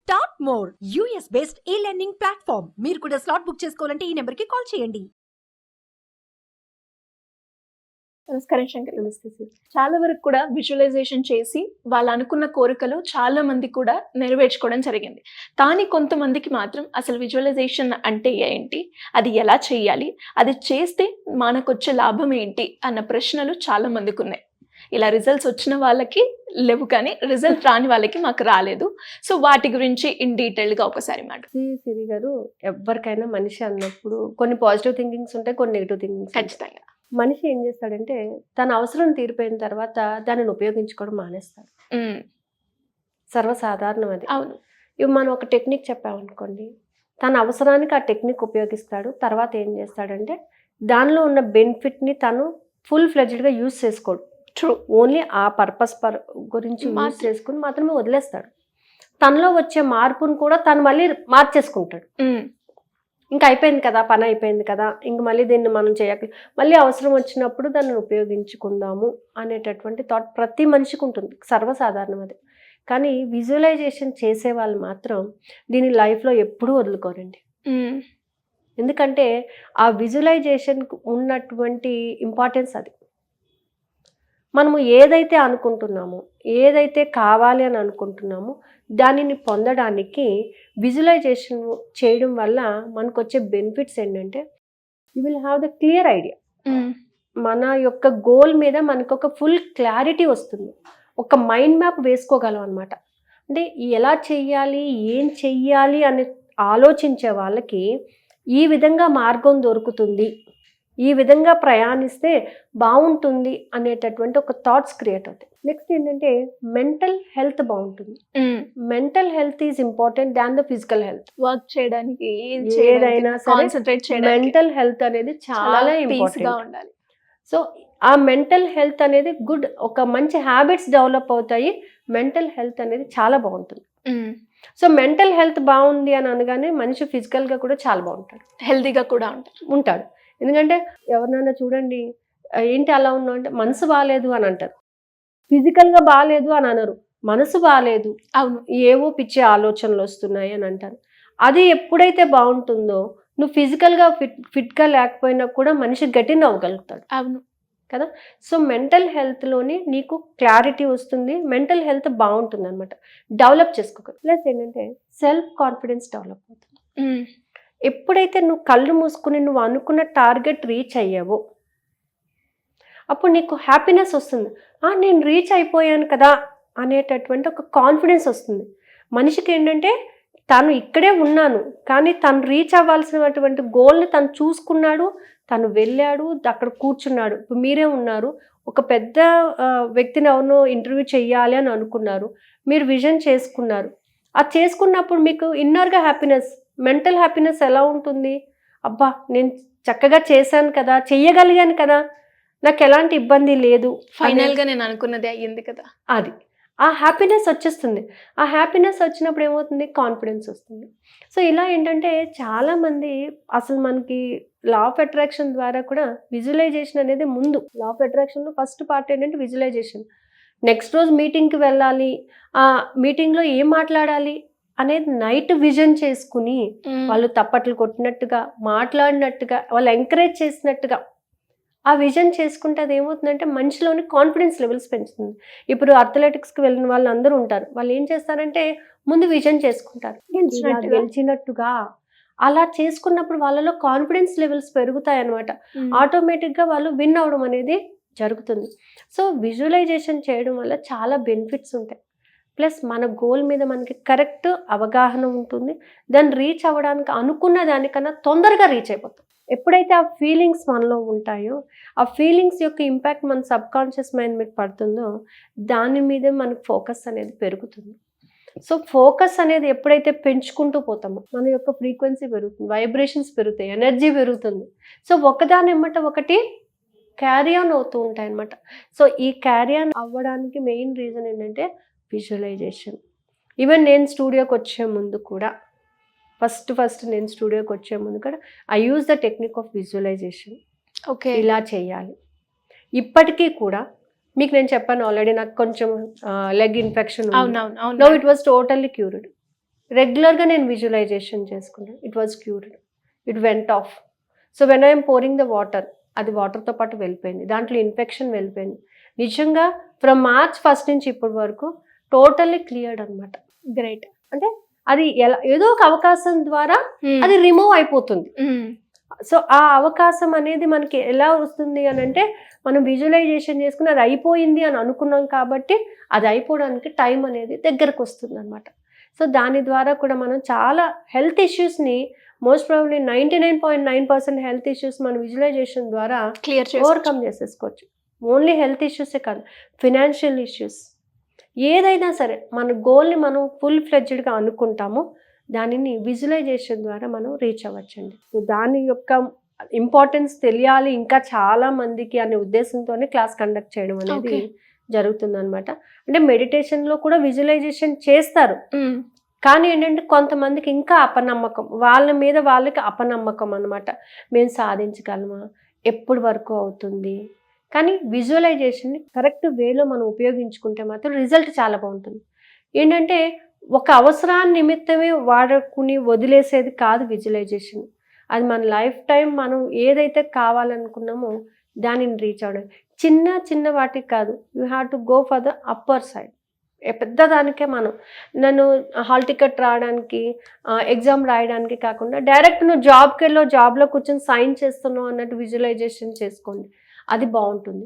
Start more US based ఈ learning platform. మీరు కూడా స్లాట్ బుక్ చేసుకోవాలంటే ఈ నెంబర్కి కాల్ చేయండి. నమస్కారం శంకర్. నమస్తే సార్. చాలా వరకు కూడా విజువలైజేషన్ చేసి వాళ్ళు అనుకున్న కోరికలు చాలా మంది కూడా నెరవేర్చుకోవడం జరిగింది. కానీ కొంతమందికి మాత్రం అసలు విజువలైజేషన్ అంటే ఏంటి, అది ఎలా చేయాలి, అది చేస్తే మనకు వచ్చే లాభం ఏంటి అన్న ప్రశ్నలు చాలా మందికి ఉన్నాయి. ఇలా రిజల్ట్స్ వచ్చిన వాళ్ళకి లేవు, కానీ రిజల్ట్ రాని వాళ్ళకి మాకు రాలేదు. సో వాటి గురించి ఇన్ డీటెయిల్గా ఒకసారి మాట. సిరి గారు, ఎవరికైనా మనిషి అన్నప్పుడు కొన్ని పాజిటివ్ థింకింగ్స్ ఉంటాయి, కొన్ని నెగిటివ్ థింకింగ్స్. ఖచ్చితంగా మనిషి ఏం చేస్తాడంటే తన అవసరం తీరిపోయిన తర్వాత దానిని ఉపయోగించుకోవడం మానేస్తాడు. సర్వసాధారణం అది. అవును. ఇవి మనం ఒక టెక్నిక్ చెప్పామనుకోండి, తన అవసరానికి ఆ టెక్నిక్ ఉపయోగిస్తాడు. తర్వాత ఏం చేస్తాడంటే దానిలో ఉన్న బెనిఫిట్ని తను ఫుల్ ఫ్లెడ్జ్డ్గా యూజ్ చేసుకోడు. ట్రూ. ఓన్లీ ఆ పర్పస్ గురించి యూజ్ చేసుకుని మాత్రమే వదిలేస్తాడు. తనలో వచ్చే మార్పును కూడా తను మళ్ళీ మార్చేసుకుంటాడు. ఇంకా అయిపోయింది కదా, పని అయిపోయింది కదా, ఇంక మళ్ళీ దీన్ని మనం చేయక మళ్ళీ అవసరం వచ్చినప్పుడు దాన్ని ఉపయోగించుకుందాము అనేటటువంటి థాట్ ప్రతి మనిషికి ఉంటుంది, సర్వసాధారణం అది. కానీ విజువలైజేషన్ చేసే వాళ్ళు మాత్రం దీని లైఫ్లో ఎప్పుడూ వదులుకోరండి. ఎందుకంటే ఆ విజువలైజేషన్కి ఉన్నటువంటి ఇంపార్టెన్స్ అది. మనము ఏదైతే అనుకుంటున్నామో, ఏదైతే కావాలి అని అనుకుంటున్నామో దానిని పొందడానికి విజువలైజేషన్ చేయడం వల్ల మనకు వచ్చే బెనిఫిట్స్ ఏంటంటే you will have the clear idea. మన యొక్క గోల్ మీద మనకు ఒక ఫుల్ క్లారిటీ వస్తుంది. ఒక మైండ్ మ్యాప్ వేసుకోగలం అనమాట. అంటే ఎలా చెయ్యాలి, ఏం చెయ్యాలి అని ఆలోచించే వాళ్ళకి ఈ విధంగా మార్గం దొరుకుతుంది, ఈ విధంగా ప్రయాణిస్తే బాగుంటుంది అనేటటువంటి ఒక థాట్స్ క్రియేట్ అవుతాయి. నెక్స్ట్ ఏంటంటే మెంటల్ హెల్త్ బాగుంటుంది. Mental health is important than the physical health. Work చేయడానికి ఏదైనా కాన్సన్ట్రేట్ చేయడానికి మెంటల్ హెల్త్ అనేది చాలా ఇంపార్టెంట్ ఉండాలి. సో ఆ మెంటల్ హెల్త్ అనేది గుడ్, ఒక మంచి హ్యాబిట్స్ డెవలప్ అవుతాయి. మెంటల్ హెల్త్ అనేది చాలా బాగుంటుంది. సో మెంటల్ హెల్త్ బాగుంది అని అనగానే మనిషి ఫిజికల్గా కూడా చాలా బాగుంటాడు, హెల్తీగా కూడా ఉంటాడు. ఎందుకంటే ఎవరినైనా చూడండి, ఏంటి అలా ఉన్నావు అంటే మనసు బాగాలేదు అని అంటారు, ఫిజికల్గా బాగాలేదు అని అనరు, మనసు బాగాలేదు, అవును, ఏవో పిచ్చే ఆలోచనలు వస్తున్నాయి అని అంటారు. అది ఎప్పుడైతే బాగుంటుందో నువ్వు ఫిజికల్గా ఫిట్గా లేకపోయినా కూడా మనిషి గట్టిన అవ్వగలుగుతాడు. అవును కదా. సో మెంటల్ హెల్త్లోని నీకు క్లారిటీ వస్తుంది, మెంటల్ హెల్త్ బాగుంటుంది అనమాట, డెవలప్ చేసుకోగలరు. ప్లస్ ఏంటంటే సెల్ఫ్ కాన్ఫిడెన్స్ డెవలప్ అవుతుంది. ఎప్పుడైతే నువ్వు కళ్ళు మూసుకుని నువ్వు అనుకున్న టార్గెట్ రీచ్ అయ్యావో అప్పుడు నీకు హ్యాపీనెస్ వస్తుంది. నేను రీచ్ అయిపోయాను కదా అనేటటువంటి ఒక కాన్ఫిడెన్స్ వస్తుంది. మనిషికి ఏంటంటే తను ఇక్కడే ఉన్నాను కానీ తను రీచ్ అవ్వాల్సినటువంటి గోల్ని తను చూసుకున్నాడు, తను వెళ్ళాడు, అక్కడ కూర్చున్నాడు. ఇప్పుడు మీరే ఉన్నారు, ఒక పెద్ద వ్యక్తిని ఎవరినో ఇంటర్వ్యూ చెయ్యాలి అని అనుకున్నారు, మీరు విజన్ చేసుకున్నారు. అది చేసుకున్నప్పుడు మీకు ఇన్నర్గా హ్యాపీనెస్, మెంటల్ హ్యాపీనెస్ ఎలా ఉంటుంది? అబ్బా నేను చక్కగా చేశాను కదా, చెయ్యగలిగాను కదా, నాకు ఎలాంటి ఇబ్బంది లేదు, ఫైనల్గా నేను అనుకున్నది అయ్యింది కదా, అది ఆ హ్యాపీనెస్ వచ్చేస్తుంది. ఆ హ్యాపీనెస్ వచ్చినప్పుడు ఏమవుతుంది, కాన్ఫిడెన్స్ వస్తుంది. సో ఇలా ఏంటంటే చాలామంది అసలు మనకి లా ఆఫ్ అట్రాక్షన్ ద్వారా కూడా విజువలైజేషన్ అనేది ముందు, లా ఆఫ్ అట్రాక్షన్లో ఫస్ట్ పార్ట్ ఏంటంటే విజువలైజేషన్. నెక్స్ట్ రోజు మీటింగ్కి వెళ్ళాలి, ఆ మీటింగ్లో ఏం మాట్లాడాలి అనేది నైట్ విజన్ చేసుకుని వాళ్ళు తప్పట్లు కొట్టినట్టుగా, మాట్లాడినట్టుగా, వాళ్ళు ఎంకరేజ్ చేసినట్టుగా ఆ విజన్ చేసుకుంటే అది ఏమవుతుందంటే మనిషిలోని కాన్ఫిడెన్స్ లెవెల్స్ పెంచుతుంది. ఇప్పుడు అథ్లెటిక్స్కి వెళ్ళిన వాళ్ళు అందరూ ఉంటారు, వాళ్ళు ఏం చేస్తారంటే ముందు విజన్ చేసుకుంటారు గెలిచినట్టుగా. అలా చేసుకున్నప్పుడు వాళ్ళలో కాన్ఫిడెన్స్ లెవెల్స్ పెరుగుతాయి అన్నమాట. ఆటోమేటిక్గా వాళ్ళు విన్ అవడం అనేది జరుగుతుంది. సో విజువలైజేషన్ చేయడం వల్ల చాలా బెనిఫిట్స్ ఉంటాయి. ప్లస్ మన గోల్ మీద మనకి కరెక్ట్ అవగాహన ఉంటుంది. దాన్ని రీచ్ అవ్వడానికి అనుకున్న దానికన్నా తొందరగా రీచ్ అయిపోతాం. ఎప్పుడైతే ఆ ఫీలింగ్స్ మనలో ఉంటాయో, ఆ ఫీలింగ్స్ యొక్క ఇంపాక్ట్ మన సబ్కాన్షియస్ మైండ్ మీద పడుతుందో దాని మీద మనకు ఫోకస్ అనేది పెరుగుతుంది. సో ఫోకస్ అనేది ఎప్పుడైతే పెంచుకుంటూ పోతామో మన యొక్క ఫ్రీక్వెన్సీ పెరుగుతుంది, వైబ్రేషన్స్ పెరుగుతాయి, ఎనర్జీ పెరుగుతుంది. సో ఒకదాని ఎమ్మట ఒకటి క్యారీ ఆన్ అవుతూ ఉంటాయి అన్నమాట. సో ఈ క్యారీ ఆన్ అవ్వడానికి మెయిన్ రీజన్ ఏంటంటే విజువలైజేషన్. ఈవెన్ నేను స్టూడియోకి వచ్చే ముందు కూడా ఫస్ట్ నేను స్టూడియోకి వచ్చే ముందు కూడా I use the technique of visualisation. Okay, ఇలా చేయాలి. ఇప్పటికీ కూడా మీకు నేను చెప్పాను ఆల్రెడీ, నాకు కొంచెం leg infection, now it was totally cured. రెగ్యులర్గా నేను విజువలైజేషన్ చేసుకున్నాను. It was cured, it went off. So when I'm pouring the water, అది వాటర్తో పాటు వెళ్ళిపోయింది, దాంట్లో ఇన్ఫెక్షన్ వెళ్ళిపోయింది. నిజంగా ఫ్రమ్ మార్చ్ 1 నుంచి ఇప్పటి వరకు టోటల్లీ క్లియర్డ్ అనమాట. గ్రేట్. అంటే అది ఎలా ఏదో ఒక అవకాశం ద్వారా అది రిమూవ్ అయిపోతుంది. సో ఆ అవకాశం అనేది మనకి ఎలా వస్తుంది అని అంటే, మనం విజువలైజేషన్ చేసుకుని అది అయిపోయింది అని అనుకున్నాం కాబట్టి అది అయిపోవడానికి టైం అనేది దగ్గరకు వస్తుంది అనమాట. సో దాని ద్వారా కూడా మనం చాలా హెల్త్ ఇష్యూస్ని, మోస్ట్ ప్రాబబ్లీ 99.9% హెల్త్ ఇష్యూస్ మనం విజువలైజేషన్ ద్వారా క్లియర్ ఓవర్కమ్ చేసేసుకోవచ్చు. ఓన్లీ హెల్త్ ఇష్యూసే కాదు, ఫినాన్షియల్ ఇష్యూస్, ఏదైనా సరే మన గోల్ని మనం ఫుల్ ఫ్లెడ్జ్డ్గా అనుకుంటామో దానిని విజువలైజేషన్ ద్వారా మనం రీచ్ అవ్వచ్చండి. సో దాని యొక్క ఇంపార్టెన్స్ తెలియాలి ఇంకా చాలా మందికి అనే ఉద్దేశంతోనే క్లాస్ కండక్ట్ చేయడం అనేది జరుగుతుంది అనమాట. అంటే మెడిటేషన్లో కూడా విజువలైజేషన్ చేస్తారు, కానీ ఏంటంటే కొంతమందికి ఇంకా అపనమ్మకం, వాళ్ళ మీద వాళ్ళకి అపనమ్మకం అనమాట. మేము సాధించగలమా, ఎప్పటి వరకు అవుతుంది. కానీ విజువలైజేషన్ని కరెక్ట్ వేలో మనం ఉపయోగించుకుంటే మాత్రం రిజల్ట్ చాలా బాగుంటుంది. ఏంటంటే ఒక అవసరాన్ని నిమిత్తమే వాడుకుని వదిలేసేది కాదు విజువలైజేషన్. అది మన లైఫ్ టైం మనం ఏదైతే కావాలనుకున్నామో దానిని రీచ్ అవ్వడం. చిన్న చిన్న వాటికి కాదు, you have to go for the upper side. పెద్ద దానికే నన్ను హాల్ టికెట్ రావడానికి, ఎగ్జామ్ రాయడానికి కాకుండా డైరెక్ట్ నువ్వు జాబ్కి వెళ్ళో, జాబ్లో కూర్చొని సైన్ చేస్తున్నావు అన్నట్టు విజువలైజేషన్ చేసుకోండి, అది బాగుంటుంది.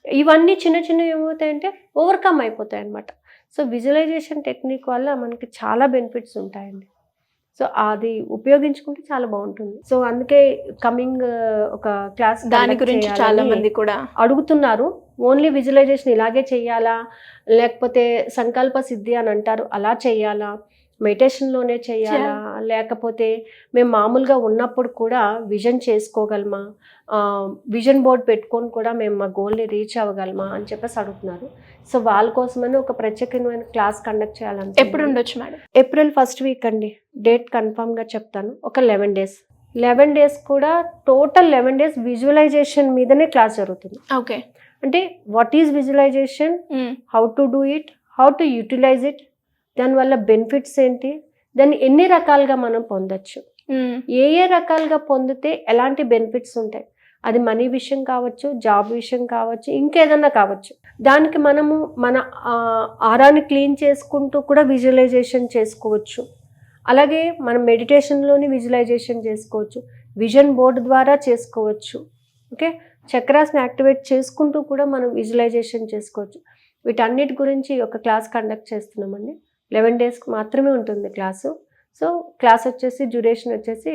ఇవన్నీ చిన్న చిన్నవి ఏమవుతాయంటే ఓవర్కమ్ అయిపోతాయి అన్నమాట. సో విజువలైజేషన్ టెక్నిక్ వల్ల మనకి చాలా బెనిఫిట్స్ ఉంటాయండి. సో అది ఉపయోగించుకుంటే చాలా బాగుంటుంది. సో అందుకే కమింగ్ ఒక క్లాస్ దాని గురించి చాలా మంది కూడా అడుగుతున్నారు. ఓన్లీ విజువలైజేషన్ ఇలాగే చెయ్యాలా, లేకపోతే సంకల్ప సిద్ధి అని అంటారు, అలా చెయ్యాలా, మెడిటేషన్లోనే చెయ్యాలా, లేకపోతే మేము మామూలుగా ఉన్నప్పుడు కూడా విజన్ చేసుకోగలమా, విజన్ బోర్డ్ పెట్టుకొని కూడా మేము మా గోల్ని రీచ్ అవ్వగలమా అని చెప్పేసి అడుగుతున్నారు. సో వాళ్ళ కోసమని ఒక ప్రత్యేకమైన క్లాస్ కండక్ట్ చేయాలంటే ఎప్పుడు ఉండొచ్చు మేడం? ఏప్రిల్ 1st వీక్ అండి. డేట్ కన్ఫామ్గా చెప్తాను. ఒక 11 days. 11 days కూడా టోటల్ 11 days విజువలైజేషన్ మీదనే క్లాస్ జరుగుతుంది. ఓకే. అంటే what is visualisation, how to do it, how to utilise it, దానివల్ల బెనిఫిట్స్ ఏంటి, దాన్ని ఎన్ని రకాలుగా మనం పొందొచ్చు, ఏ రకాలుగా పొందితే ఎలాంటి బెనిఫిట్స్ ఉంటాయి, అది మనీ విషయం కావచ్చు, జాబ్ విషయం కావచ్చు, ఇంకేదన్నా కావచ్చు. దానికి మనము మన ఆరాన్ని క్లీన్ చేసుకుంటూ కూడా విజువలైజేషన్ చేసుకోవచ్చు. అలాగే మనం మెడిటేషన్లోని విజువలైజేషన్ చేసుకోవచ్చు, విజన్ బోర్డు ద్వారా చేసుకోవచ్చు. ఓకే, చక్రాస్ని యాక్టివేట్ చేసుకుంటూ కూడా మనం విజువలైజేషన్ చేసుకోవచ్చు. వీటన్నిటి గురించి ఒక క్లాస్ కండక్ట్ చేస్తున్నామండి. 11 days మాత్రమే ఉంటుంది క్లాసు. సో క్లాస్ వచ్చేసి డ్యూరేషన్ వచ్చేసి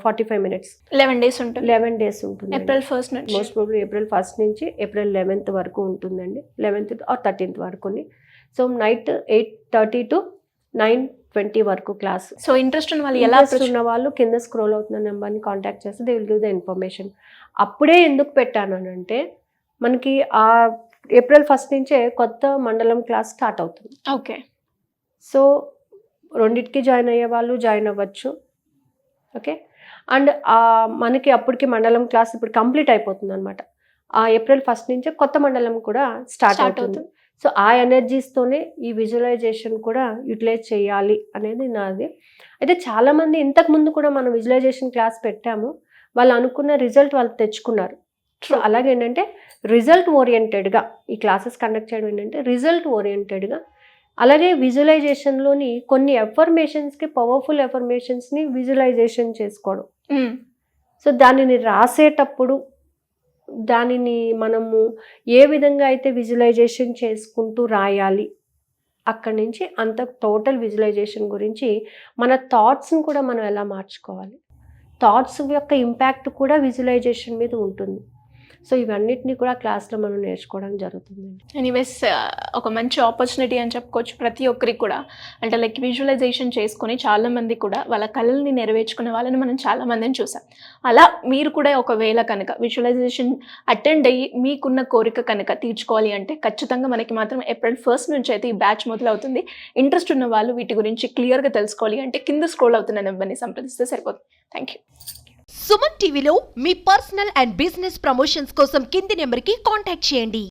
45 minutes. 11 days ఉంటుంది. 11 days ఉంటుంది. ఏప్రిల్ 1st నుంచి మోస్ట్ ప్రాబబ్లీ ఏప్రిల్ 1st నుంచి ఏప్రిల్ 11th వరకు ఉంటుందండి. 11th or 13th వరకుని. సో నైట్ 8:30 to 9:20 వరకు క్లాస్. సో ఇంట్రెస్ట్ ఉన్న వాళ్ళు ఎలా ఉన్న వాళ్ళు కింద స్క్రోల్ అవుతున్న నెంబర్ని కాంటాక్ట్ చేస్తే they will give the information. అప్పుడే ఎందుకు పెట్టానంటే మనకి ఆ ఏప్రిల్ 1st నుంచే కొత్త మండలం క్లాస్ స్టార్ట్ అవుతుంది. ఓకే. సో రెండింటికి జాయిన్ అయ్యే వాళ్ళు జాయిన్ అవ్వచ్చు. ఓకే, అండ్ మనకి అప్పటికి మండలం క్లాస్ ఇప్పుడు కంప్లీట్ అయిపోతుంది అనమాట. ఆ ఏప్రిల్ 1st నుంచే కొత్త మండలం కూడా స్టార్ట్ అవుతుంది. సో ఆ ఎనర్జీస్తోనే ఈ విజువలైజేషన్ కూడా యూటిలైజ్ చేయాలి అనేది నాది. అయితే చాలామంది ఇంతకుముందు కూడా మనం విజువలైజేషన్ క్లాస్ పెట్టాము, వాళ్ళు అనుకున్న రిజల్ట్ వాళ్ళు తెచ్చుకున్నారు. సో అలాగే ఏంటంటే రిజల్ట్ ఓరియంటెడ్గా ఈ క్లాసెస్ కండక్ట్ చేయడం ఏంటంటే రిజల్ట్ ఓరియంటెడ్గా, అలాగే విజువలైజేషన్లోని కొన్ని ఎఫర్మేషన్స్కి, పవర్ఫుల్ ఎఫర్మేషన్స్ని విజువలైజేషన్ చేసుకోవడం. సో దానిని రాసేటప్పుడు దానిని మనము ఏ విధంగా అయితే విజువలైజేషన్ చేసుకుంటూ రాయాలి, అక్కడి నుంచి అంత టోటల్ విజువలైజేషన్ గురించి మన థాట్స్ని కూడా మనం ఎలా మార్చుకోవాలి, థాట్స్ యొక్క ఇంపాక్ట్ కూడా విజువలైజేషన్ మీద ఉంటుంది. సో ఇవన్నిటిని కూడా క్లాస్లో మనం నేర్చుకోవడం జరుగుతుందండి. ఎనీవేస్ ఒక మంచి ఆపర్చునిటీ అని చెప్పుకోవచ్చు ప్రతి ఒక్కరికి కూడా. అంటే లైక్ విజువలైజేషన్ చేసుకొని చాలామంది కూడా వాళ్ళ కళల్ని నెరవేర్చుకునే వాళ్ళని మనం చాలామందిని చూసాం. అలా మీరు కూడా ఒకవేళ కనుక విజువలైజేషన్ అటెండ్ అయ్యి మీకున్న కోరిక కనుక తీర్చుకోవాలి అంటే ఖచ్చితంగా మనకి మాత్రం ఏప్రిల్ 1st నుంచి అయితే ఈ బ్యాచ్ మొదలవుతుంది. ఇంట్రెస్ట్ ఉన్న వాళ్ళు వీటి గురించి క్లియర్గా తెలుసుకోవాలి అంటే కింద స్క్రోల్ అవుతున్న నెంబర్ని సంప్రదిస్తే సరిపోతుంది. Thank you. సుమన్ టీవీలో మీ పర్సనల్ అండ్ బిజినెస్ ప్రమోషన్స్ కోసం కింది నెంబర్కి కాంటాక్ట్ చేయండి.